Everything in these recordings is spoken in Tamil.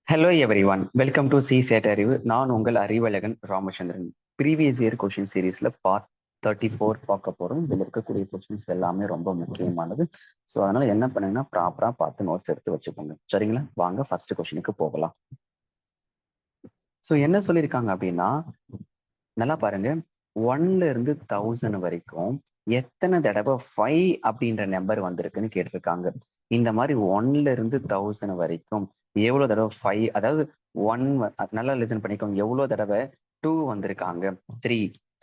Hello everyone, welcome to CSAT Arivu. நான் உங்கள் Arivazhagan Ramachandran. Previous year question சீரீஸ்ல பார்ட் 34 பார்க்க போறோம். இதில் இருக்கக்கூடிய கொஷின்ஸ் எல்லாமே ரொம்ப முக்கியமானது. ஸோ அதனால என்ன பண்ணுங்கன்னா ப்ராப்பரா பார்த்து நோட்ஸ் எடுத்து வச்சுக்கோங்க. சரிங்களா? வாங்க ஃபர்ஸ்ட் கொஷினுக்கு போகலாம். ஸோ என்ன சொல்லியிருக்காங்க அப்படின்னா, நல்லா பாருங்க, 1ல இருந்து 1000 வரைக்கும் எத்தனை தடவை 5 அப்படின்ற நம்பர் வந்திருக்குன்னு கேட்டிருக்காங்க. இந்த மாதிரி 1ல இருந்து 1000 வரைக்கும் எவ்வளவு தடவை 5, அதாவது 1, நல்லா லிசன் பண்ணிக்கோங்க, எவ்வளவு தடவை 2 வந்திருக்காங்க, 3,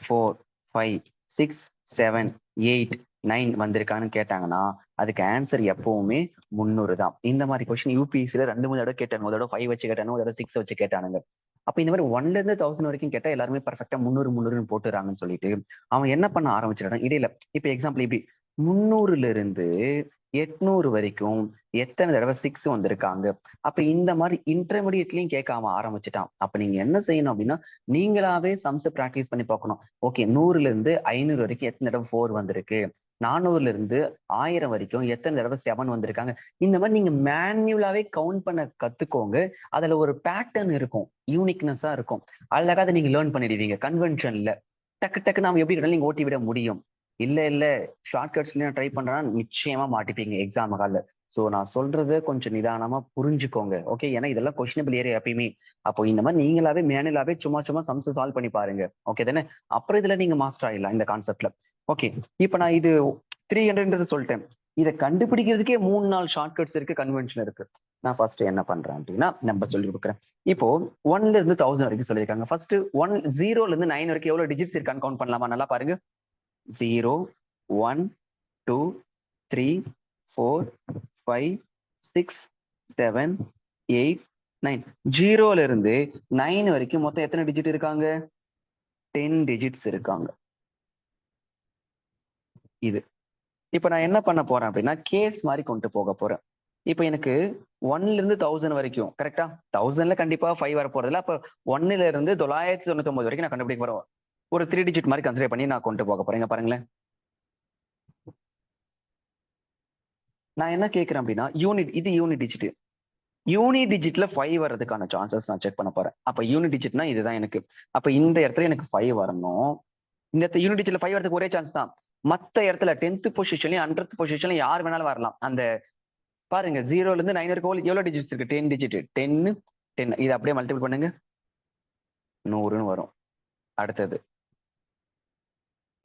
4, 5, 6, 7, 8, 9 வந்திருக்கான்னு கேட்டாங்கன்னா அதுக்கு ஆன்சர் எப்பவுமே 300 தான். இந்த மாதிரி கொஸ்டின் யூபிஎஸ்சில 2-3 தடவை கேட்டாங்க. ஒரு தடவை 5 வச்சு கேட்டானு, ஒரு தடவை 6 வச்சு கேட்டானுங்க. அப்ப இந்த மாதிரி 1ல இருந்து 1000 வரைக்கும் கேட்டா எல்லாருமே பர்ஃபெக்டா 300 போட்டுறாங்கன்னு சொல்லிட்டு அவன் என்ன பண்ண ஆரம்பிச்சிடான் இடையில. இப்ப எக்ஸாம்பிள் இப்படி 300ல இருந்து 800 வரைக்கும் எத்தனை தடவை 6 வந்திருக்காங்க. அப்ப இந்த மாதிரி இன்டர்மீடியட்லயும் கேட்காம ஆரம்பிச்சுட்டான். அப்ப நீங்க என்ன செய்யணும் அப்படின்னா, நீங்களாவே சம்ஸ் பிராக்டிஸ் பண்ணி பார்க்கணும். ஓகே, 100ல இருந்து 500 வரைக்கும் எத்தனை தடவை 4 வந்திருக்கு, 400ல இருந்து 1000 வரைக்கும் எத்தனை தடவை 7 வந்திருக்காங்க. இந்த மாதிரி நீங்க மேன்யுவலாவே கவுண்ட் பண்ண கத்துக்கோங்க. அதுல ஒரு பேட்டர்ன் இருக்கும், யூனிக்னஸா இருக்கும். அழகா அதை நீங்க லேர்ன் பண்ணிடுவீங்க. கன்வென்ஷன்ல டக்கு டக்கு நாம எப்படி வேணாலும் நீங்க ஓட்டி விட முடியும். இல்ல ஷார்ட்கட்ஸ்லயும் ட்ரை பண்றா நிச்சயமா மாட்டிப்பீங்க எக்ஸாம் கால. சோ நான் சொல்றத கொஞ்சம் நிதானமா புரிஞ்சுக்கோங்க. ஓகே, ஏன்னா இதெல்லாம் கொஸ்டினபிள் ஏரியா எப்பயுமே. அப்போ இந்த மாதிரி நீங்களாவே மேனுவலாவே சும்மா சும்மா சம்ஸ் சால்வ் பண்ணி பாருங்க. ஓகே தானே? அப்புறம் இதுல நீங்க மாஸ்டர் ஆயிடலாம் இந்த கான்செப்ட்ல. ஓகே, இப்ப நான் இது 300 சொல்லிட்டேன். இதை கண்டுபிடிக்கிறதுக்கே 3-4 ஷார்ட்கட்ஸ் இருக்கு, கன்வென்ஷன் இருக்கு. நான் ஃபர்ஸ்ட் என்ன பண்றேன் அப்படின்னா நம்ம சொல்லி கொடுக்குறேன். இப்போ 1ல இருந்து 1000 வரைக்கும் சொல்லியிருக்காங்க. ஃபர்ஸ்ட் 0ல இருந்து 9 வரைக்கும் எவ்வளவு டிஜிட்ஸ் இருக்கான்னு கவுண்ட் பண்ணலாமா? நல்லா பாருங்க. 0, 1, 2, 3, 4, 5, 6, 7, 8, 9. 0ல இருந்து 9 வரைக்கும் மொத்தம் எத்தனை டிஜிட் இருக்காங்க? 10 டிஜிட்ஸ் இருக்காங்க. இது இப்ப நான் என்ன பண்ண போறேன் அப்படின்னா கேஸ் மாதிரி கொண்டு போக போறேன். இப்ப எனக்கு 1ல இருந்து 1000 வரைக்கும் கரெக்டா, 1000ல கண்டிப்பா 5 வர போறதுல, அப்ப 1ல இருந்து 999 வரைக்கும் நான் கண்டுபிடிக்க போறேன். ஒரு 3 டிஜிட் மாதிரி கன்சிடர் பண்ணி நான் கொண்டு போக போறேன். பாருங்களேன், நான் என்ன கேட்கிறேன் அப்படின்னா யூனிட், இது யூனிட் டிஜிட். யூனிட் டிஜிட்ல 5 வர்றதுக்கான சான்சஸ் நான் செக் பண்ண போறேன். அப்ப யூனிட் டிஜிட்னா இதுதான் எனக்கு. அப்ப இந்த இடத்துல எனக்கு 5 வரணும். இந்த யூனிட் டிஜிட்ல 5 வரதுக்கு ஒரே சான்ஸ் தான். மத்த இடத்துல 10th பொசிஷன்லயும் 100th பொசிஷன்லயும் யார் வேணாலும் வரலாம். அந்த பாருங்க, 0ல இருந்து 9 வரைக்கும் எவ்வளவு டிஜிட்ஸ் இருக்கு? 10 டிஜிட். 10 10 இது அப்படியே மல்டிபிள் பண்ணுங்க, 100ன்னு வரும். அடுத்தது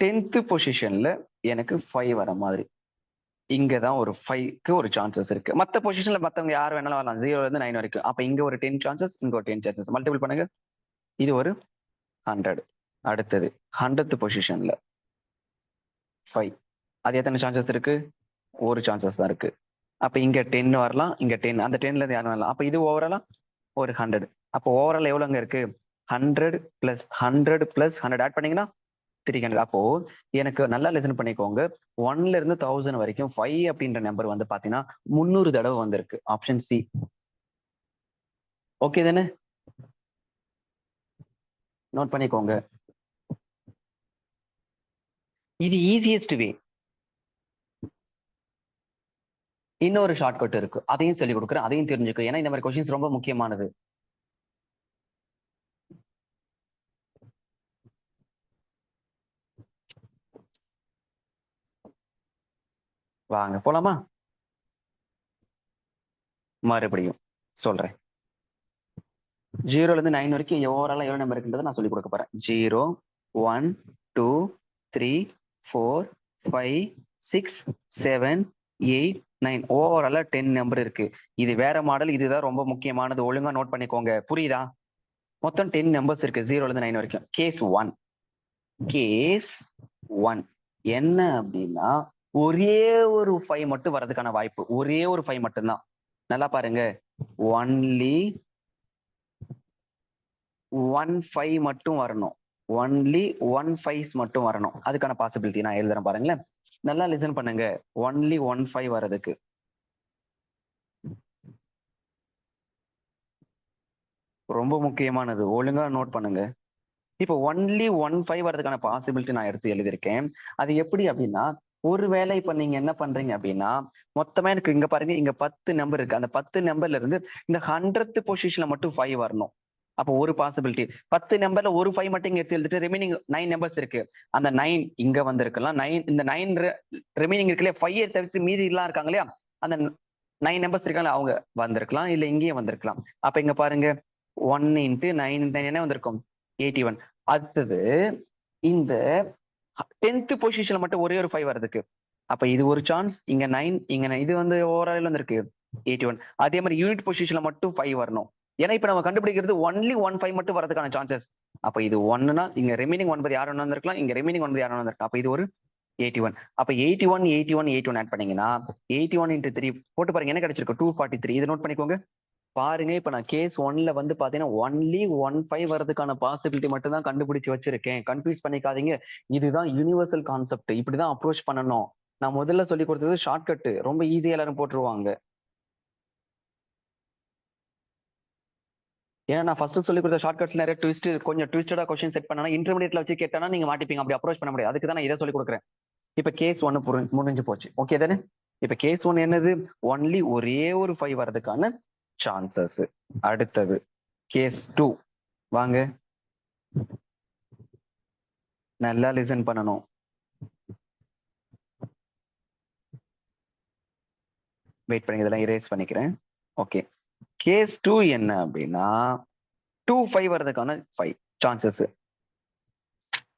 10th பொசிஷன்ல எனக்கு 5 வர மாதிரி இங்கதான் ஒரு 5க்கு ஒரு சான்சஸ் இருக்கு. மத்த பொசிஷன்ல மத்தவங்க யார் வேணாலும் வரலாம், 0ல இருந்து 9 வரைக்கும். அப்ப இங்க ஒரு 10 சான்சஸ், இங்க ஒரு 10 சான்சஸ். மல்டிபிள் பண்ணுங்க, இது ஒரு 100. அடுத்தது 100th பொசிஷன்ல 5, அது எத்தனை சான்சஸ் இருக்கு? ஒரு சான்சஸ் தான் இருக்கு. அப்ப இங்க 10 வரலாம், இங்க 10, அந்த 10ல இருந்து யாரும் வரலாம். அப்ப இது ஓவராலா ஒரு 100. அப்போ ஓவரால் எவ்வளவுங்க இருக்கு? 100 பிளஸ் 100 பிளஸ் 100 ஆட் பண்ணீங்கன்னா 300. அப்போ எனக்கு நல்லா லிசன் பண்ணிக்கோங்க. 1ல இருந்து 1000 வரைக்கும் 5 அப்படின்ற நம்பர் வந்து பாத்தீங்கன்னா 300 தடவை வந்திருக்கு. Option C. ஓகே தானே? நோட் பண்ணிக்கோங்க. இது ஈஸியஸ்ட் வே. இன்னொரு ஷார்ட்கட் இருக்கு, அதையும் சொல்லி கொடுக்குறேன், அதையும் தெரிஞ்சுக்க. ஏன்னா இந்த மாதிரி கொஸ்டின்ஸ் ரொம்ப முக்கியமானது. வாங்க போலாமா? மறுபடியும் சொல்றேன். 0ல இருந்து 9 வரைக்கும் ஓவராலா எவ்வளவு நம்பர் இருக்குன்றதை நான் சொல்லி கொடுக்க போறேன். 0, 1, 2, 3, 4, 5, 6, 7, 8, 9. ஓவராலா 10 நம்பர் இருக்கு. இது வேற மாடல், இதுதான் ரொம்ப முக்கியமானது. ஒழுங்கா நோட் பண்ணிக்கோங்க. புரியுதா? மொத்தம் 10 நம்பர்ஸ் இருக்கு 0ல இருந்து 9 வரைக்கும். கேஸ் 1, கேஸ் 1 என்ன அப்படின்னா ஒரே ஒரு 5 மட்டும் வர்றதுக்கான வாய்ப்பு, ஒரே ஒரு 5 மட்டும்தான். நல்லா பாருங்க, ஒன்லி 1 5 மட்டும் வரணும். ஒன்லி 1 5 மட்டும் வரணும். அதுக்கான பாசிபிலிட்டி நான் எழுதுறேன் பாருங்களேன். நல்லா லிசன் பண்ணுங்க. ஒன்லி 1 5 வர்றதுக்கு ரொம்ப முக்கியமானது, ஒழுங்கா நோட் பண்ணுங்க. இப்போ ஒன்லி 1 5 வர்றதுக்கான பாசிபிலிட்டி நான் எடுத்து எழுதியிருக்கேன். அது எப்படி அப்படின்னா ஒருவேளை இப்ப நீங்க என்ன பண்றீங்க அப்படின்னா, மொத்தமா எனக்கு இங்க பாருங்க, இங்க 10 நம்பர் இருக்கு. அந்த 10 நம்பர்ல இருந்து இந்த 100th பொசிஷன்ல மட்டும் 5 வரணும். அப்போ ஒரு பாசிபிலிட்டி. 10 நம்பர்ல ஒரு 5 மட்டும் இங்க எடுத்து எழுதிட்டு ரிமைனிங் 9 நம்பர்ஸ் இருக்கு. அந்த 9 இங்க வந்திருக்கலாம். 9 இந்த 9 ரிமைனிங் இருக்கு இல்லையா? 5 தவிர்த்து மீதி எல்லாம் இருக்காங்க இல்லையா? அந்த 9 நம்பர்ஸ் இருக்காங்க அவங்க வந்திருக்கலாம். இல்ல இங்கேயும் வந்திருக்கலாம். அப்ப இங்க பாருங்க 1 இன்ட்டு 9 என்ன வந்திருக்கும்? 81. அடுத்தது இந்த 10th பொசிஷன்ல மட்டும் ஒரே ஒரு 5 வரதுக்கு. அப்ப இது ஒரு சான்ஸ். இங்க 9 இங்க இது வந்து ஓவரால் வந்திருக்கு 81. அதே மாதிரி யூனிட் பொசிஷன்ல மட்டும் 5 வரணும். ஏன்னா இப்ப நம்ம கண்டுபிடிக்கிறது ஒன்லி 1 5 மட்டும் வரதுக்கான சான்சஸ். அப்ப இது 1னா இங்க ரிமைனிங் 9 யார் வேணா வந்திருக்கலாம். இங்க ரிமைனிங் 9 யார் வேணா வந்திருக்கலாம். அப்ப இது ஒரு 81. அப்ப 81 81 81 ஆட் பண்ணீங்கன்னா 81 இன்ட்டு 3 போட்டு பாருங்க என்ன கிடைச்சிருக்கு 243. இதை நோட் பண்ணிக்கோங்க. பாருங்க இப்ப நான் கேஸ் 1ல வந்து பாத்தீங்கன்னா ஒன்லி 15 வரதுக்கான பாசிபிலிட்டி மட்டும் தான் கண்டுபிடிச்சு வச்சிருக்கேன். கன்ஃபியூஸ் பண்ணிக்காதீங்க. இதுதான் யூனிவர்சல் கான்செப்ட். இப்படிதான் அப்ரோச் பண்ணணும். நான் முதல்ல சொல்லி கொடுத்தது ஷார்ட்கட். ரொம்ப ஈஸியா எல்லாரும் போட்டுருவாங்க. ஏன்னா நான் ஃபர்ஸ்ட் சொல்லி கொடுத்த ஷார்ட்கட்ஸ் நிறைய ட்விஸ்ட் கொஞ்சம் ட்விஸ்டடா கொஸ்டின் செட் பண்ணா இன்டர்மீடியட்ல வச்சு கேட்டானா நீங்க மாட்டிப்பீங்க. அப்படி அப்ரோச் பண்ண முடியாது. அதுக்கு தான் நான் இதை சொல்லி கொடுக்குறேன். இப்ப கேஸ் 1 முடிஞ்சு போச்சு. ஓகே தானே? இப்ப கேஸ் 1 என்னது? ஒன்லி ஒரே ஒரு 5 வரதுக்கான சான்சஸ். அடுத்தது கேஸ் 2 வாங்க, நல்லா லிசன் பண்ணணும். வெயிட் பண்ணி இதெல்லாம் இரேஸ் பண்ணிக்கிறேன். ஓகே, கேஸ் 2 என்ன அப்படின்னா 2 5 வரதுக்கான 5 சான்சஸ்.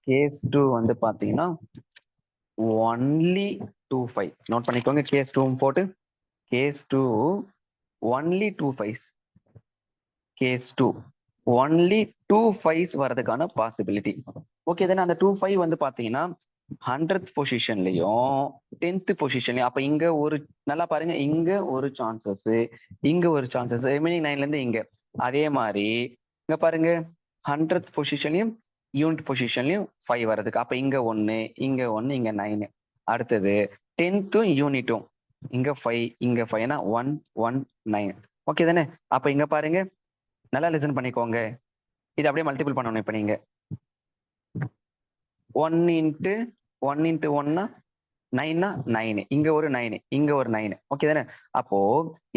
கேஸ் 2 வந்து பாத்தீங்கன்னா ஒன்லி 2 5 நோட் பண்ணிக்கோங்க. கேஸ் 2 போட்டு கேஸ் 2 ஒன்லி 2 5. கேஸ் 2 ஒன்லி 2 5 வரதுக்கான பாசிபிலிட்டி. ஓகே தானே? அந்த 2 5 வந்து பாத்தீங்கன்னா 100th பொசிஷன்லயும் 10th பொசிஷன்லயும். அப்ப இங்க ஒரு நல்லா பாருங்க, இங்க ஒரு சான்சஸ், இங்க ஒரு சான்சஸ், ரிமைனிங் 9ல இருந்து இங்க. அதே மாதிரி இங்க பாருங்க 100th பொசிஷன்லயும் யூனிட் பொசிஷன்லயும் 5 வர்றதுக்கு. அப்ப இங்க 1 இங்க 1 இங்க 9. அடுத்தது 10th யூனிட்டும் இங்க 5 இங்க 5 1 1 9. ஓகே தானே? அப்ப இங்க பாருங்க, நல்லா லிசன் பண்ணிக்கோங்க. இது அப்படியே மல்டிபிள் பண்ணணும். இப்ப நீங்க 1 இன்ட்டு 1 இன்ட்டு 1னா 9னா 9, இங்க ஒரு 9 இங்க ஒரு 9. ஓகே தானே? அப்போ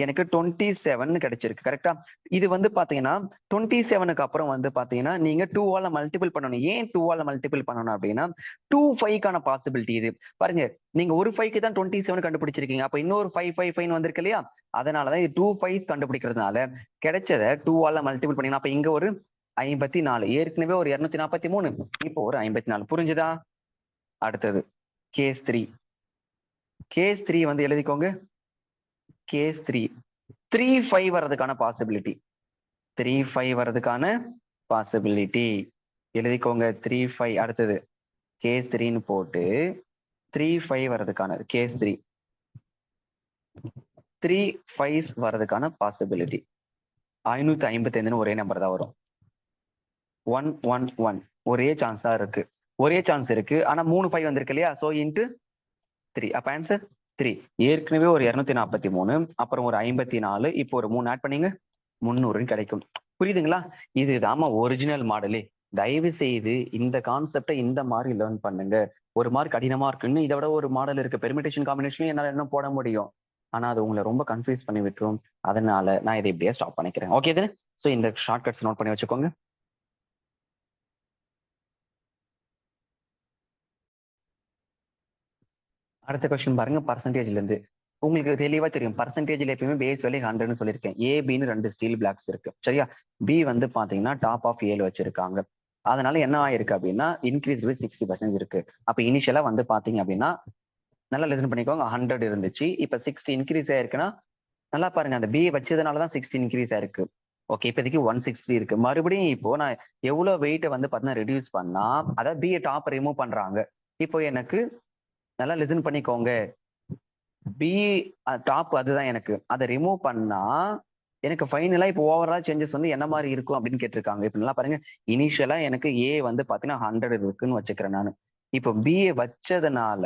எனக்கு 27 கிடைச்சிருக்கு. கரெக்டா? இது வந்து பாத்தீங்கன்னா 27க்கு அப்புறம் வந்து பாத்தீங்கன்னா நீங்க 2ஆல மல்டிபிள் பண்ணணும். ஏன் 2ஆல மல்டிபிள் பண்ணணும் அப்படின்னா 2 5க்கான பாசிபிலிட்டி இது. பாருங்க, நீங்க ஒரு 5க்கு தான் 27 கண்டுபிடிச்சிருக்கீங்க. அப்ப இன்னொரு 5 5 5 வந்திருக்கு இல்லையா? அதனாலதான் இது 2 5 கண்டுபிடிக்கிறதுனால கிடைச்சதை 2ஆல மல்டிபிள் பண்ணீங்கன்னா அப்ப இங்க ஒரு 54. ஏற்கனவே ஒரு 243, இப்போ ஒரு 54. புரிஞ்சுதா? அடுத்தது கேஸ் 3. கேஸ் 3 வந்து எழுதிக்கோங்க. கேஸ் 3 3 5 வர்றதுக்கான பாசிபிலிட்டி. 3 5 வர்றதுக்கான பாசிபிலிட்டி எழுதிக்கோங்க. 3 5. அடுத்தது கேஸ் 3ன்னு போட்டு 3 5 வர்றதுக்கான கேஸ் 3 3 5 வர்றதுக்கான பாசிபிலிட்டி 555 ஒரே நம்பர் தான் வரும். 1 1 1 ஒரே சான்ஸ் தான் இருக்கு. ஒரே சான்ஸ் இருக்கு. ஆனா 3 5 வந்திருக்கு இல்லையா? So into 3. அப்ப ஆன்சர் 3. ஏற்கனவே ஒரு 243, அப்புறம் ஒரு 54, இப்போ ஒரு 3 ஆட் பண்ணீங்க 300 கிடைக்கும். புரியுதுங்களா? இதுதாம்மா ஒரிஜினல் மாடலே. தயவு செய்து இந்த கான்செப்டை இந்த மாதிரி லேர்ன் பண்ணுங்க. ஒரு மார்க் கடினமா இருக்குன்னு இதை விட ஒரு மாடல் இருக்கு. பெர்மிட்டேஷன் காம்பினேஷன்லயும் என்னால என்ன போட முடியும். ஆனா அது உங்களை ரொம்ப கன்ஃபியூஸ் பண்ணி விட்டுரும். அதனால நான் இதை இப்படியே ஸ்டாப் பண்ணிக்கிறேன். ஓகே தானே? சோ இந்த ஷார்ட்கட்ஸ் நோட் பண்ணி வச்சுக்கோங்க. அடுத்த கொஸ்டின் பாருங்க, பர்சன்டேஜ்ல இருந்து. உங்களுக்கு தெளிவா தெரியும், பர்சன்டேஜ்ல எப்பயுமே பேஸ் வேல்யூ 100ன்னு சொல்லியிருக்கேன். ஏபின்னு 2 ஸ்டீல் பிளாக்ஸ் இருக்கு. சரியா? பி வந்து பாத்தீங்கன்னா டாப் ஆஃப் 7 வச்சிருக்காங்க. அதனால என்ன ஆயிருக்கு அப்படின்னா இன்க்ரீஸ் வித் 60% இருக்கு. அப்ப இனிஷியலா வந்து பாத்தீங்க அப்படின்னா நல்லா லிசன் பண்ணிக்கோங்க, 100 இருந்துச்சு. இப்ப 60 இன்க்ரீஸ் ஆயிருக்குன்னா நல்லா பாருங்க, அந்த பி வச்சதுனாலதான் 60 இன்க்ரீஸ் ஆயிருக்கு. ஓகே, இப்போதைக்கு 160 இருக்கு. மறுபடியும் இப்போ நான் எவ்வளவு வெயிட்டை வந்து பாத்தீங்கன்னா ரெடியூஸ் பண்ணா, அதாவது பி டாப் ரிமூவ் பண்றாங்க. இப்போ எனக்கு நல்லா லிசன் பண்ணிக்கோங்க, பி டாப் அதுதான் எனக்கு. அதை ரிமூவ் பண்ணா எனக்கு ஃபைனலா இப்போ ஓவரால் சேஞ்சஸ் வந்து என்ன மாதிரி இருக்கும் அப்படின்னு கேட்டிருக்காங்க. இப்ப நல்லா பாருங்க, இனிஷியலா எனக்கு ஏ வந்து பாத்தீங்கன்னா 100 இருக்குன்னு வச்சுக்கிறேன் நான். இப்போ பிஏ வச்சதுனால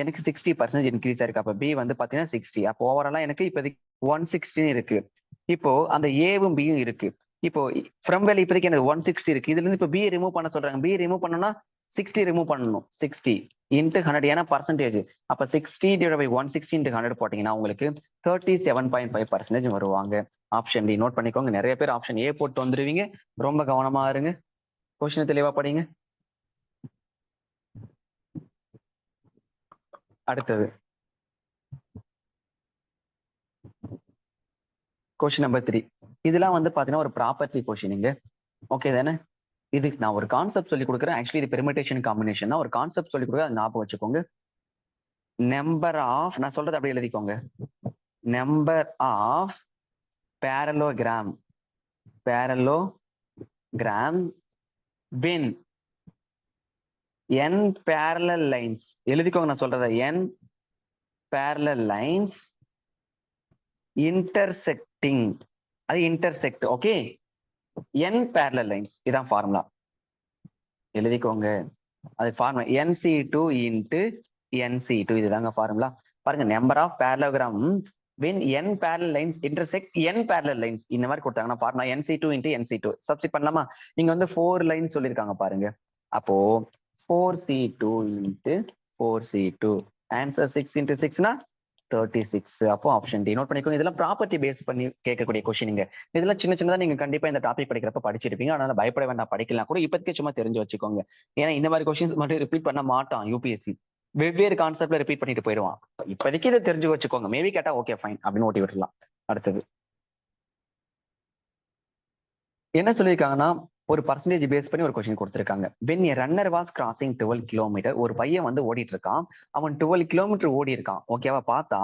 எனக்கு 60% இன்க்ரீஸ் ஆயிருக்கு. அப்ப பி வந்து பாத்தீங்கன்னா 60. அப்போ ஓவராலா எனக்கு இப்போதைக்கு 160 இருக்கு. இப்போ அந்த ஏவும் பியும் இருக்கு. இப்போ ஃப்ரம் வேல்யூ இப்போதைக்கு எனக்கு 160 இருக்கு. இதுல இருந்து இப்போ பி ரிமூவ் பண்ண சொல்றாங்க. பி ரிமூவ் பண்ணனா 60 ரிமூவ் பண்ணணும். 60 இன்ட்டு 100 ஏன்னா பர்சன்டேஜ். அப்ப 60 டிவைட் பை 160 இன்ட்டு 100 போட்டீங்கன்னா உங்களுக்கு 37.5% வருவாங்க. ஆப்ஷன் டி நோட் பண்ணிக்கோங்க. நிறைய பேர் ஆப்ஷன் ஏ போட்டு வந்துருவீங்க. ரொம்ப கவனமா இருங்க. கொஸ்டின் தெளிவா படிங்க. அடுத்தது கொஸ்டின் நம்பர் 3. இதெல்லாம் வந்து பாத்தீங்கன்னா ஒரு ப்ராப்பர்ட்டி கொஸ்டின். ஓகே தானே? இதுக்கு நான் ஒரு கான்செப்ட் சொல்லி கொடுக்குறேன். ஆக்சுவலி இது பெர்மிட்டேஷன் காம்பினேஷன் தான். ஒரு கான்செப்ட் சொல்லி கொடுக்குறேன், அது ஞாபகம் வச்சுக்கோங்க. நம்பர் ஆஃப், நான் சொல்றது அப்படியே எழுதிக்கோங்க. Number of parallelogram when n parallel lines, எழுதிக்கோங்க நான் சொல்றத, n parallel lines intersecting, அது intersect. Okay, n parallel lines இதான் ஃபார்முலா. எழுதிக்கோங்க, அது ஃபார்முலா nc2 into nc2, இதுதாங்க ஃபார்முலா. பாருங்க, number of parallelogram when n parallel lines intersect n parallel lines, இந்த மாதிரி கொடுத்தாங்கன்னா formula nc2 into nc2. Substitute பண்ணலாமா? நீங்க வந்து 4 லைன் சொல்லிருக்காங்க பாருங்க. அப்போ 4c2 into 4c2, answer 6 into 6 னா 36. அப்போ ஆப்ஷன் டி நோட் பண்ணிக்கோங்க. இதெல்லாம் ப்ராப்பர்ட்டி பேஸ் பண்ணி கேட்கக்கூடிய கொஸ்டின். இதெல்லாம் சின்ன சின்னதா நீங்க கண்டிப்பா இந்த டாபிக் படிக்கிறப்ப படிச்சிருப்பீங்க. அதனால பயப்பட வேண்டாம், படிக்கலாம் கூட. இப்போதைக்கு சும்மா தெரிஞ்சு வச்சுக்கோங்க. ஏன்னா இந்த மாதிரி கொஸ்டின்ஸ் மட்டும் ரிப்பீட் பண்ண மாட்டான் யூபிஎஸ்சி. வெவ்வேறு கான்செப்ட்ல ரிப்பீட் பண்ணிட்டு போயிடுவான். இப்போதைக்கு இதை தெரிஞ்சு வச்சுக்கோங்க. மேபி கேட்டா ஓகே ஃபைன் அப்படின்னு ஓட்டி விட்டுலாம். அடுத்தது என்ன சொல்லியிருக்காங்கன்னா, ஒரு பர்சன்டேஜ் பேஸ் பண்ணி ஒரு கொஸ்டின் கொடுத்திருக்காங்க. when a runner was crossing 12 kilometre, ஒரு பையன் வந்து ஓடிட்டு இருக்கான். அவன் 12 கிலோமீட்டர் ஓடி இருக்கான். ஓகேவா? பார்த்தா,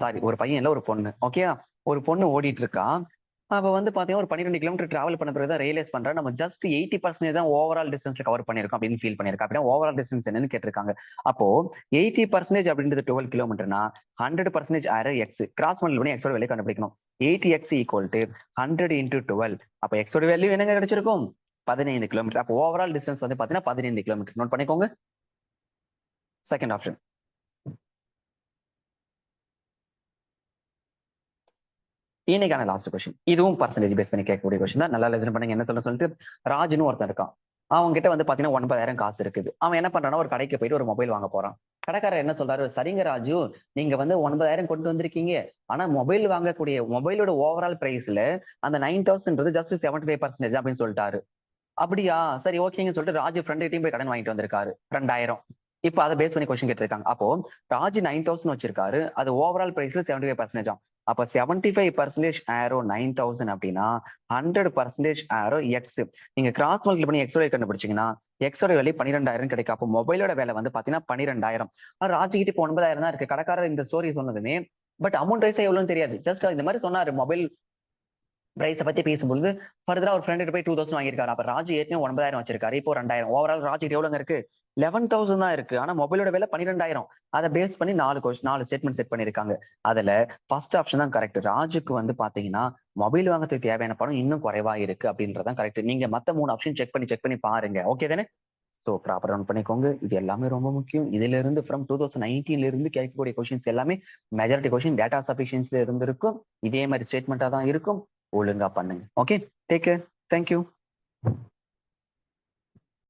சாரி, ஒரு பையன் இல்ல, ஒரு பொண்ணு. ஓகேவா? ஒரு பொண்ணு ஓடிட்டு இருக்கான். அவ வந்து பாத்தீங்கன்னா ஒரு 12 கிலோமீட்டர் டிராவல் பண்ண பிறகு தான் ரியலைஸ் பண்றா, நம்ம ஜஸ்ட் 80% தான் ஓவரால் டிஸ்டன்ஸ்ல கவர் பண்ணிருக்கோம் அப்படின்னு ஃபீல் பண்ணிருக்கா. அப்படின்னா ஓவரால் டிஸ்டன்ஸ் என்னன்னு கேட்டிருக்காங்க. அப்போ 80% அப்படின்றது 12 கிலோமீட்டர்னா 100% ஆயிரம் எக்ஸ் கிராஸ் பண்ணி எக்ஸோட வேல்யூ கண்டுபிடிக்கணும். 80x equal to 100 into 12. அப்ப எக்ஸோட வேல்யூ என்னங்க கிடைச்சிருக்கும்? 15 கிலோமீட்டர். அப்போ ஓவரால் டிஸ்டன்ஸ் வந்து பாத்தீங்கன்னா 15 கிலோமீட்டர். நோட் பண்ணிக்கோங்க. Second option. இன்னைக்கான லாஸ்ட் கொஸ்டின். இதுவும் பர்சன்டேஜ் பேஸ் பண்ணி கேட்கக்கூடிய கொஸ்டின் தான். நல்லா லெசன் பண்ணுங்க. என்ன சொல்லிட்டு, ராஜுன்னு ஒருத்தன் இருக்கான். அவங்க கிட்ட வந்து பாத்தீங்கன்னா 9,000 காசு இருக்குது. அவன் என்ன பண்றான்னா, ஒரு கடைக்கு போயிட்டு ஒரு மொபைல் வாங்க போறான். கடைக்காரர் என்ன சொல்றாரு, சரிங்க ராஜு, நீங்க வந்து 9,000 கொண்டு வந்திருக்கீங்க. ஆனா மொபைல் வாங்கக்கூடிய மொபைலோட ஓவரால் பிரைஸ்ல அந்த 9,000 ஜஸ்ட் 75% அப்படின்னு சொல்லிட்டாரு. அப்படியா, சரி ஓகேங்க சொல்லிட்டு ராஜு ஃப்ரெண்ட் கிட்டையும் போய் கடன் வாங்கிட்டு வந்திருக்காரு 2,000. இப்ப அதை பேஸ் பண்ணி கொஸ்டின் கேட்டிருக்காங்க. அப்போ ராஜு 9,000 வச்சிருக்காரு, அது ஓவரால் பிரைஸ்ல 75%. அப்ப 75% ஆரோ 9,000 அப்படின்னா 100% ஆரோ எக்ஸ். நீங்க கிராஸ் மல்டிபிள் பண்ணி எக்ஸோட கண்டுபிடிச்சீங்கன்னா எக்ஸோட வேல்யூ 12,000 கிடைக்கும். அப்போ மொபைலோட வேலை வந்து பாத்தீங்கன்னா 12,000. ஆனா ராஜு கிட்ட இப்போ 9,000 தான் இருக்கு. கடைக்காரர் இந்த ஸ்டோரி சொன்னதுமே பட் அமௌண்ட் வைஸா எவ்வளவுன்னு தெரியாது. ஜஸ்ட் இந்த மாதிரி சொன்னாரு, மொபைல் பிரைஸை பத்தி பேசும்போது ஃபர்தரா ஒரு ஃப்ரெண்ட் போய் 2,000 வாங்கியிருக்காரு. அப்ப ராஜு ஏற்கனவே 9,000 வச்சிருக்காரு, இப்போ 2,000. ஓவரால் ராஜு எவ்வளவுங்க இருக்கு? 11,000 தான் இருக்கு. ஆனா மொபைலோட விலை 12,000. அதை பேஸ் பண்ணி 4 ஸ்டேட்மெண்ட் செட் பண்ணிருக்காங்க. அதுல ஃபர்ஸ்ட் ஆப்ஷன் தான் கரெக்ட். ராஜுக்கு வந்து பாத்தீங்கன்னா மொபைல் வாங்கறதுக்கு தேவையான பணம் இன்னும் குறைவா இருக்கு அப்படின்றதான் கரெக்ட். நீங்க மத்த 3 ஆப்ஷன் செக் பண்ணி பாருங்க. ஓகே தானே? ஸோ ப்ராப்பர் ரன் பண்ணிக்கோங்க. இது எல்லாமே ரொம்ப முக்கியம். இதுல இருந்து ஃப்ரம் 2019 இருந்து கேட்கக்கூடிய கொஸ்டின்ஸ் எல்லாமே மெஜாரிட்டி கொஸ்டின் டேட்டா சஃபிஷியன்சில இருந்து இருக்கும். இதே மாதிரி ஸ்டேட்மெண்டா தான் இருக்கும். ஒழுங்கா பண்ணுங்க. Okay, take care. தேங்க்யூ.